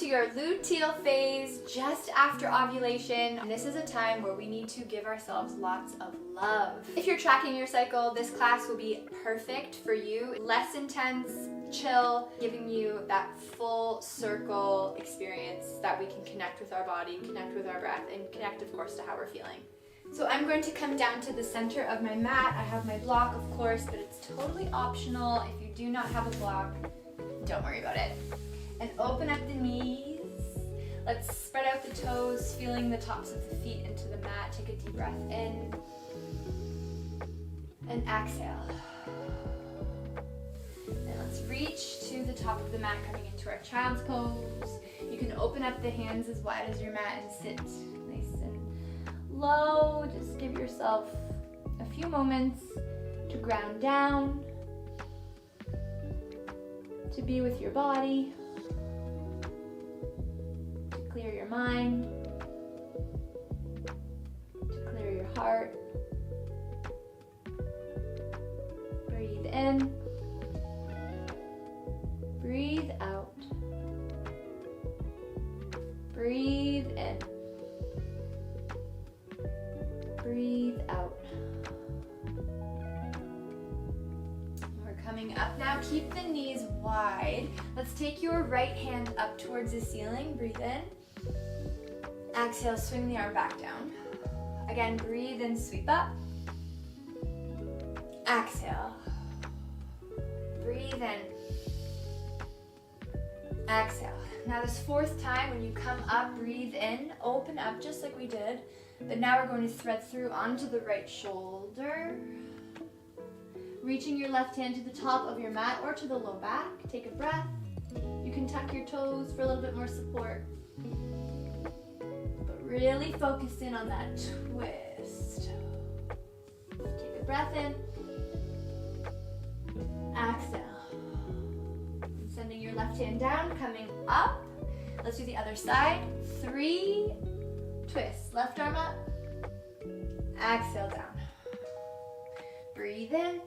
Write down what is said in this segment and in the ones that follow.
into your luteal phase just after ovulation. And this is a time where we need to give ourselves lots of love. If you're tracking your cycle, this class will be perfect for you. Less intense, chill, giving you that full circle experience that we can connect with our body, connect with our breath, and connect, of course, to how we're feeling. So I'm going to come down to the center of my mat. I have my block, of course, but it's totally optional. If you do not have a block, don't worry about it. And open up the knees. Let's spread out the toes, feeling the tops of the feet into the mat. Take a deep breath in and exhale. And let's reach to the top of the mat, coming into our child's pose. You can open up the hands as wide as your mat and sit nice and low. Just give yourself a few moments to ground down, to be with your body, to clear your mind, to clear your heart. Breathe in, breathe out, breathe in, breathe out. We're coming up now. Keep the knees wide. Let's take your right hand up towards the ceiling. Breathe in. Exhale, swing the arm back down. Again, breathe in, sweep up. Exhale. Breathe in. Exhale. Now this fourth time, when you come up, breathe in, open up just like we did. But now we're going to thread through onto the right shoulder. Reaching your left hand to the top of your mat or to the low back. Take a breath. You can tuck your toes for a little bit more support. But really focus in on that twist. Take a breath in. Exhale. Sending your left hand down, coming up. Let's do the other side. 3 twists. Left arm up. Exhale down. Breathe in.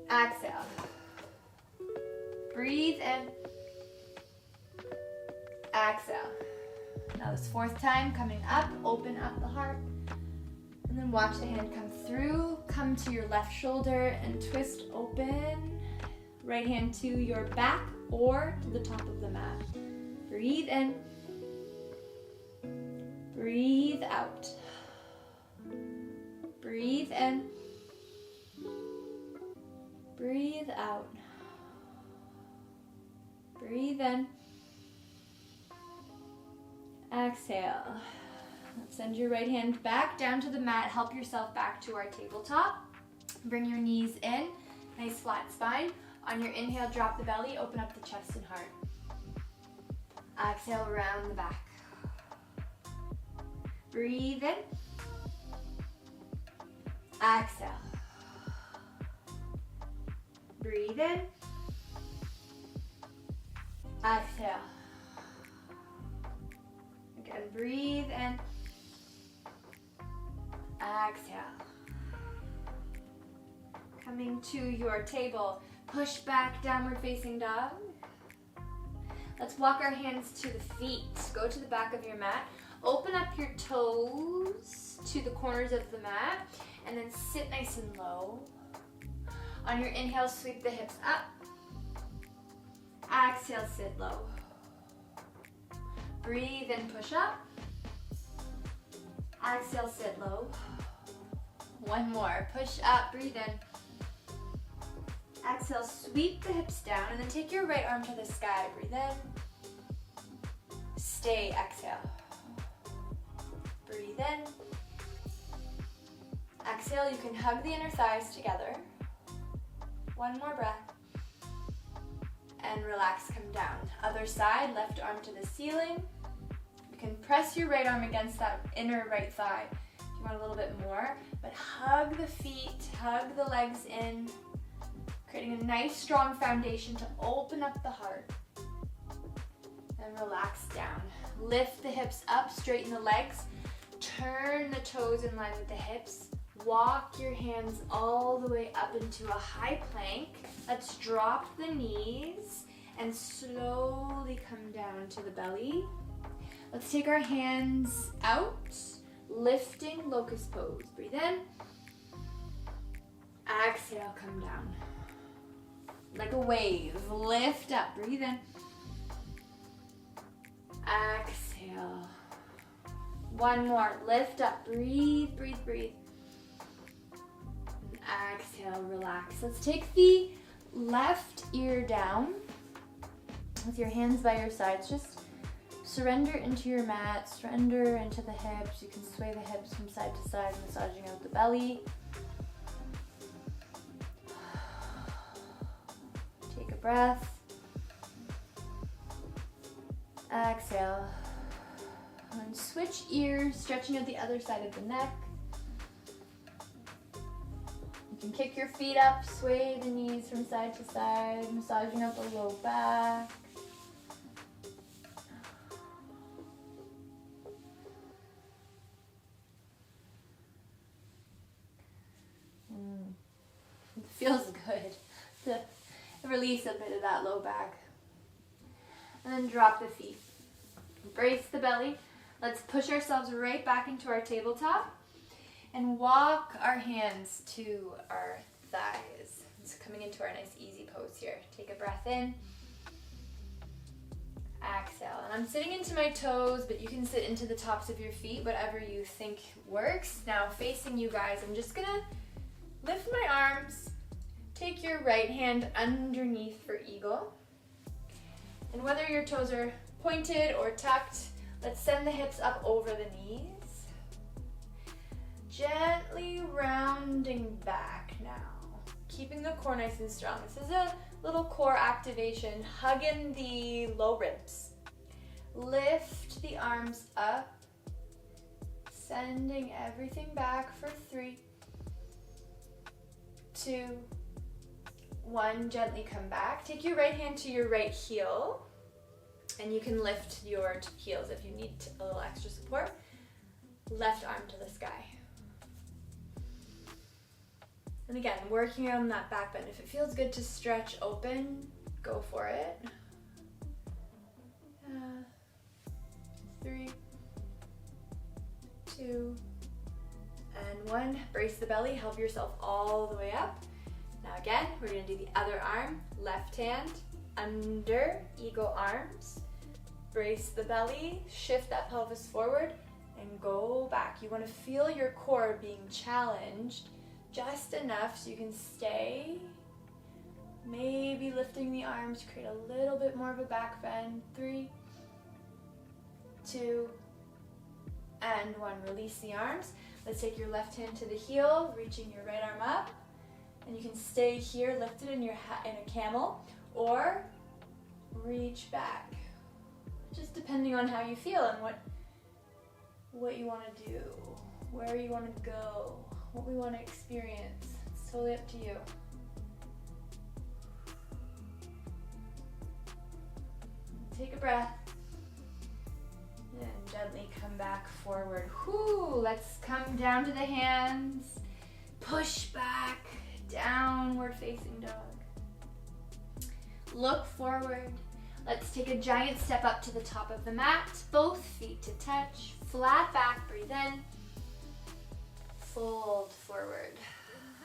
Exhale. Breathe in. Exhale. Now this fourth time, coming up, open up the heart. And then watch the hand come through. Come to your left shoulder and twist open. Right hand to your back or to the top of the mat. Breathe in. Breathe out. Breathe in. Breathe out. Breathe in. Exhale. Let's send your right hand back down to the mat. Help yourself back to our tabletop. Bring your knees in. Nice flat spine. On your inhale, drop the belly, open up the chest and heart. Exhale, round the back. Breathe in. Exhale. Breathe in. Exhale. Again, breathe in. Exhale. Coming to your table. Push back, downward facing dog. Let's walk our hands to the feet. Go to the back of your mat. Open up your toes to the corners of the mat and then sit nice and low. On your inhale, sweep the hips up. Exhale, sit low. Breathe in, push up. Exhale, sit low. One more. Push up, breathe in. Exhale, sweep the hips down and then take your right arm to the sky. Breathe in. Stay, exhale. Breathe in. Exhale, you can hug the inner thighs together. One more breath. And relax, come down. Other side, left arm to the ceiling. You can press your right arm against that inner right thigh if you want a little bit more. But hug the feet, hug the legs in. Creating a nice strong foundation to open up the heart. And relax down. Lift the hips up, straighten the legs. Turn the toes in line with the hips. Walk your hands all the way up into a high plank. Let's drop the knees and slowly come down to the belly. Let's take our hands out, lifting locust pose. Breathe in. Exhale, come down. Like a wave, lift up, breathe in. Exhale. One more, lift up, breathe, breathe, breathe. And exhale, relax. Let's take the left ear down with your hands by your sides. Just surrender into your mat, surrender into the hips. You can sway the hips from side to side, massaging out the belly. Take a breath. Exhale. And switch ears, stretching out the other side of the neck. You can kick your feet up, sway the knees from side to side, massaging out the low back. It feels good to release a bit of that low back. And then drop the feet. Brace the belly. Let's push ourselves right back into our tabletop and walk our hands to our thighs. It's coming into our nice easy pose here. Take a breath in. Exhale. And I'm sitting into my toes, but you can sit into the tops of your feet, whatever you think works. Now facing you guys, I'm just gonna lift my arms. Take your right hand underneath for eagle. And whether your toes are pointed or tucked, let's send the hips up over the knees. Gently rounding back now. Keeping the core nice and strong. This is a little core activation, hugging the low ribs. Lift the arms up, sending everything back for 3, 2, 1. Gently come back. Take your right hand to your right heel, and you can lift your heels if you need a little extra support. Left arm to the sky. And again, working on that back bend. If it feels good to stretch open, go for it. 3, 2, and 1. Brace the belly, help yourself all the way up. Now again, we're gonna do the other arm. Left hand under, eagle arms. Brace the belly, shift that pelvis forward, and go back. You wanna feel your core being challenged just enough so you can stay. Maybe lifting the arms, create a little bit more of a back bend. 3, 2, and 1. Release the arms. Let's take your left hand to the heel, reaching your right arm up. And you can stay here, lifted in a camel, or reach back. Just depending on how you feel and what you want to do, where you want to go, what we want to experience. It's totally up to you. Take a breath. And gently come back forward. Whew, let's come down to the hands. Push back, downward facing dog. Look forward. Let's take a giant step up to the top of the mat. Both feet to touch. Flat back, breathe in. Fold forward.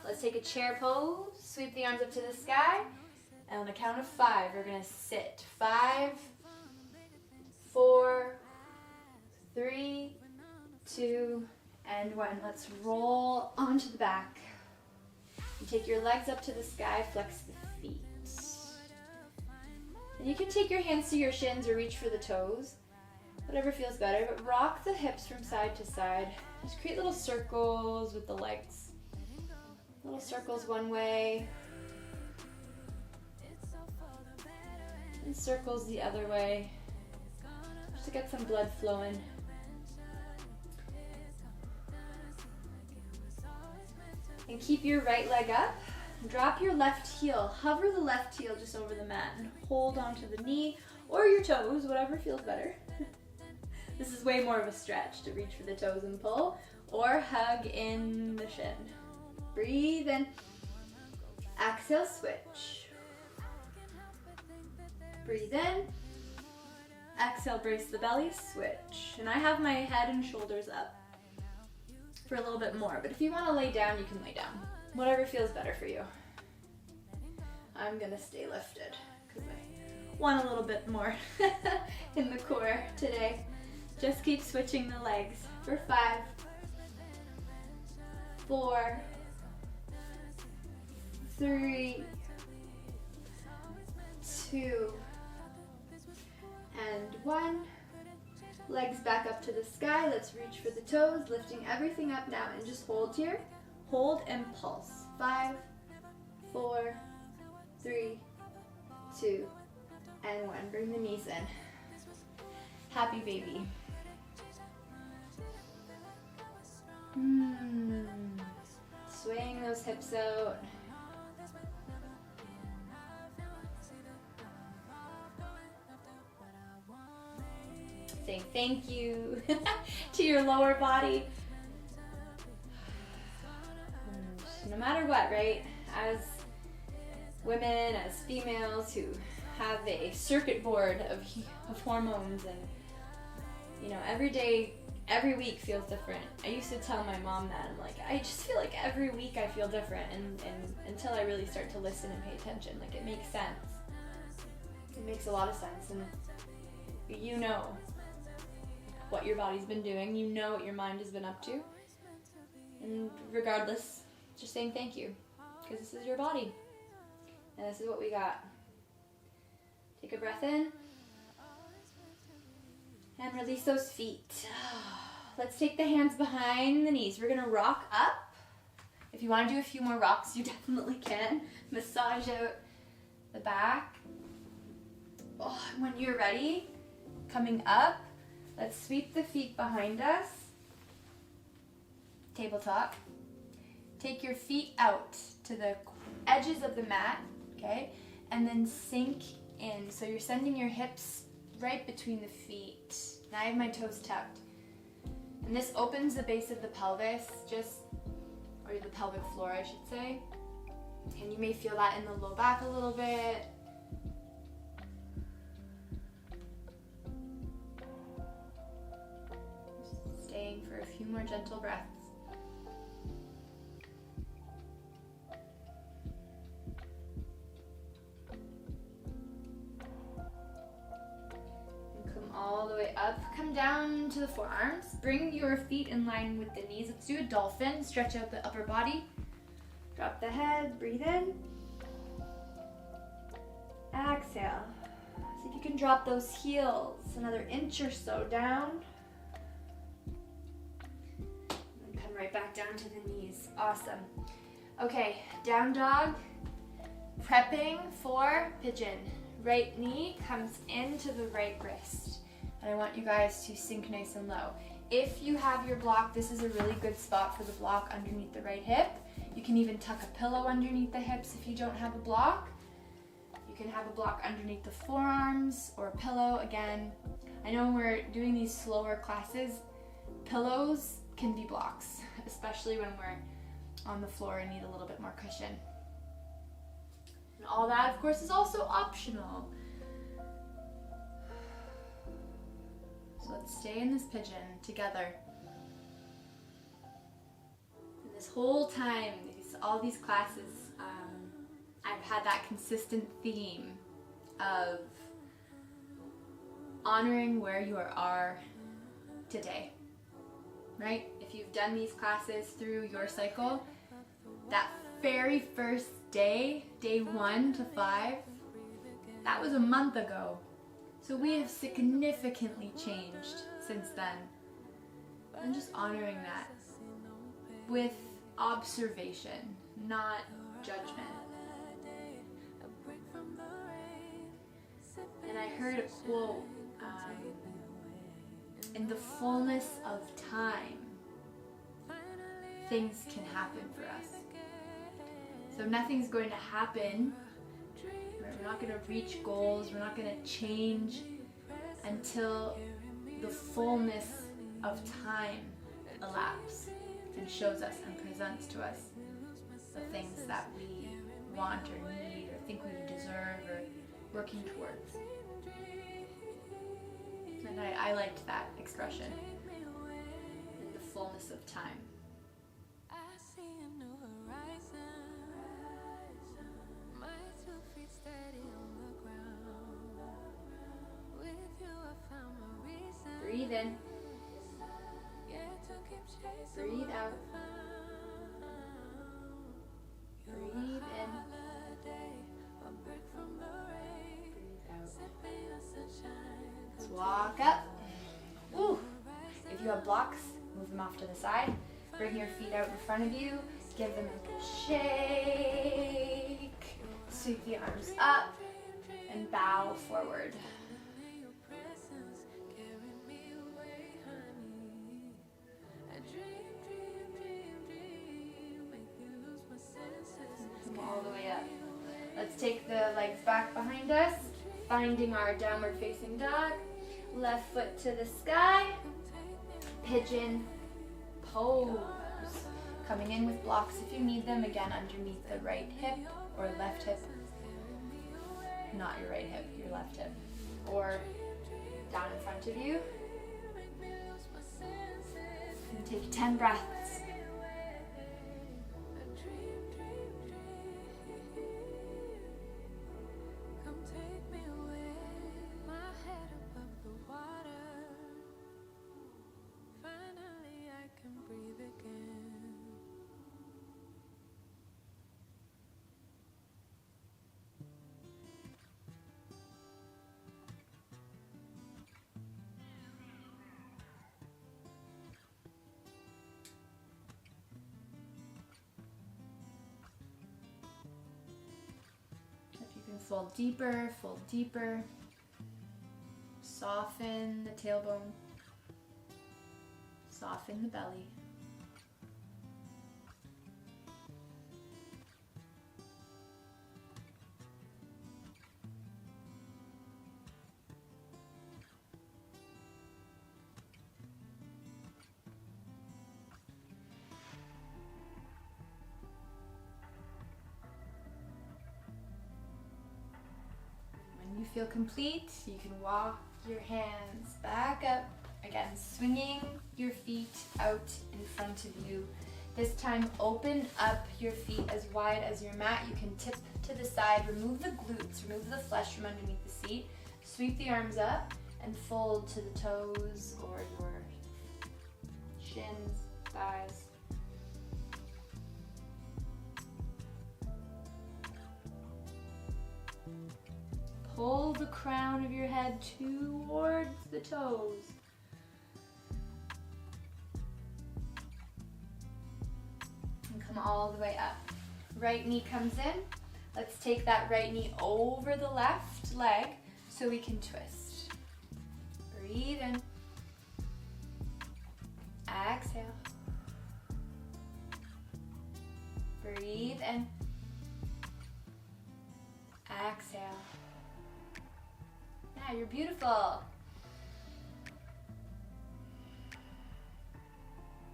Let's take a chair pose. Sweep the arms up to the sky. And on the count of 5, we're gonna sit. 5, 4, 3, 2, and 1. Let's roll onto the back. You take your legs up to the sky, flex the feet. And you can take your hands to your shins or reach for the toes, whatever feels better, but rock the hips from side to side. Just create little circles with the legs. Little circles one way, and circles the other way, just to get some blood flowing. And keep your right leg up. Drop your left heel. Hover the left heel just over the mat and hold onto the knee or your toes, whatever feels better. This is way more of a stretch to reach for the toes and pull, or hug in the shin. Breathe in. Exhale, switch. Breathe in. Exhale, brace the belly, switch. And I have my head and shoulders up for a little bit more, but if you want to lay down, you can lay down. Whatever feels better for you. I'm gonna stay lifted because I want a little bit more in the core today. Just keep switching the legs for 5, 4, 3, 2, and 1. Legs back up to the sky. Let's reach for the toes, lifting everything up now, and just hold here. Hold and pulse. 5, 4, 3, 2, and 1. Bring the knees in. Happy baby. Swaying those hips out. Say thank you to your lower body. No matter what, right? As women, as females who have a circuit board of hormones, and you know, every day, every week feels different. I used to tell my mom that, I'm like, I just feel like every week I feel different, and until I really start to listen and pay attention, like it makes sense. It makes a lot of sense, and you know what your body's been doing, you know what your mind has been up to, and regardless, just saying thank you, because this is your body, and this is what we got. Take a breath in, and release those feet. Let's take the hands behind the knees. We're gonna rock up. If you want to do a few more rocks, you definitely can. Massage out the back. When you're ready, coming up, let's sweep the feet behind us. Tabletop. Take your feet out to the edges of the mat, okay? And then sink in. So you're sending your hips right between the feet. Now I have my toes tucked. And this opens the base of the pelvis, or the pelvic floor, I should say. And you may feel that in the low back a little bit. Staying for a few more gentle breaths. And come all the way up. Come down to the forearms. Bring your feet in line with the knees. Let's do a dolphin. Stretch out the upper body. Drop the head. Breathe in. Exhale. See if you can drop those heels another inch or so down. Right back down to the knees. Awesome. Okay, down dog. Prepping for pigeon. Right knee comes into the right wrist. And I want you guys to sink nice and low. If you have your block, this is a really good spot for the block underneath the right hip. You can even tuck a pillow underneath the hips if you don't have a block. You can have a block underneath the forearms or a pillow. Again, I know when we're doing these slower classes, pillows can be blocks, especially when we're on the floor and need a little bit more cushion. And all that, of course, is also optional. So let's stay in this pigeon together. And this whole time, all these classes, I've had that consistent theme of honoring where you are today. Right? If you've done these classes through your cycle, that very first day, day 1 to 5, that was a month ago. So we have significantly changed since then. And just honoring that with observation, not judgment. And I heard a quote, in the fullness of time, things can happen for us. So nothing's going to happen. We're not going to reach goals. We're not going to change until the fullness of time elapses and shows us and presents to us the things that we want or need or think we deserve or working towards. And I liked that expression, in the fullness of time. Breathe in. Breathe out. Breathe in. Breathe out. Let's walk up. Ooh. If you have blocks, move them off to the side. Bring your feet out in front of you. Give them a good shake. Sweep the arms up and bow forward. All the way up. Let's take the legs back behind us, finding our downward facing dog. Left foot to the sky. Pigeon pose. Coming in with blocks if you need them, again underneath the right hip or left hip. Not your right hip, your left hip. Or down in front of you. And take 10 breaths. Fold deeper, fold deeper. Soften the tailbone. Soften the belly. You feel complete, you can walk your hands back up, again swinging your feet out in front of you. This time open up your feet as wide as your mat. You can tip to the side, remove the glutes, remove the flesh from underneath the seat, sweep the arms up and fold to the toes or your shins, thighs. Pull the crown of your head towards the toes. And come all the way up. Right knee comes in. Let's take that right knee over the left leg so we can twist. Breathe in. Exhale. Breathe in. Exhale. Yeah, you're beautiful.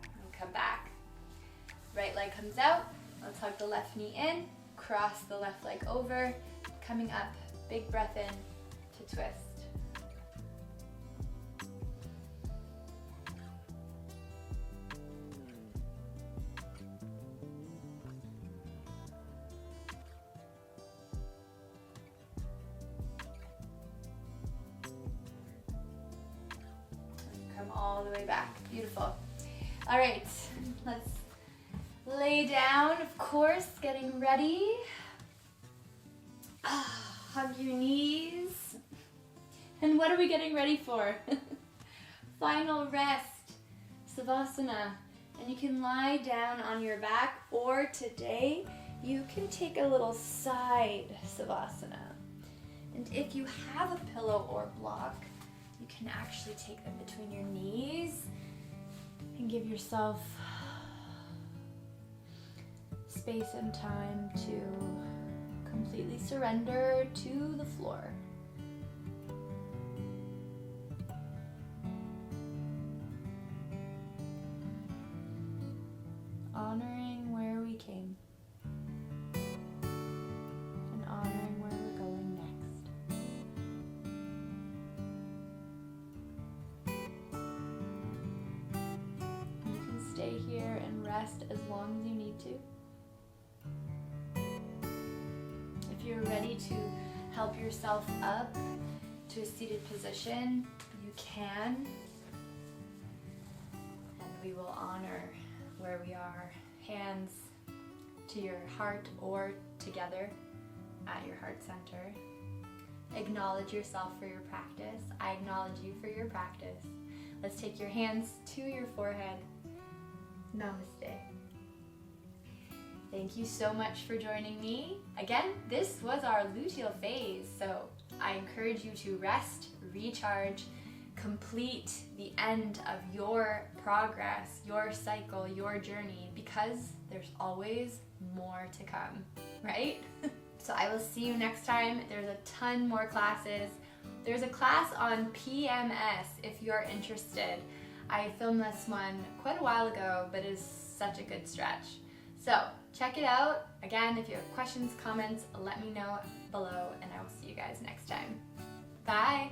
And come back. Right leg comes out. Let's hug the left knee in. Cross the left leg over. Coming up. Big breath in to twist. Come all the way back. Beautiful. All right, let's lay down, of course, getting ready. Hug your knees. And what are we getting ready for? Final rest, Savasana. And you can lie down on your back, or today you can take a little side Savasana. And if you have a pillow or block, you can actually take them between your knees and give yourself space and time to completely surrender to the floor. Honoring where we came and honoring where we're going next. rest as long as you need to. If you're ready to help yourself up to a seated position, you can. And we will honor where we are, hands to your heart or together at your heart center. Acknowledge yourself for your practice. I acknowledge you for your practice. Let's take your hands to your forehead. Namaste. Thank you so much for joining me. Again, this was our luteal phase, so I encourage you to rest, recharge, complete the end of your progress, your cycle, your journey, because there's always more to come, right? So I will see you next time. There's a ton more classes. There's a class on PMS if you're interested. I filmed this one quite a while ago, but it's such a good stretch. So check it out. Again, if you have questions, comments, let me know below, and I will see you guys next time. Bye.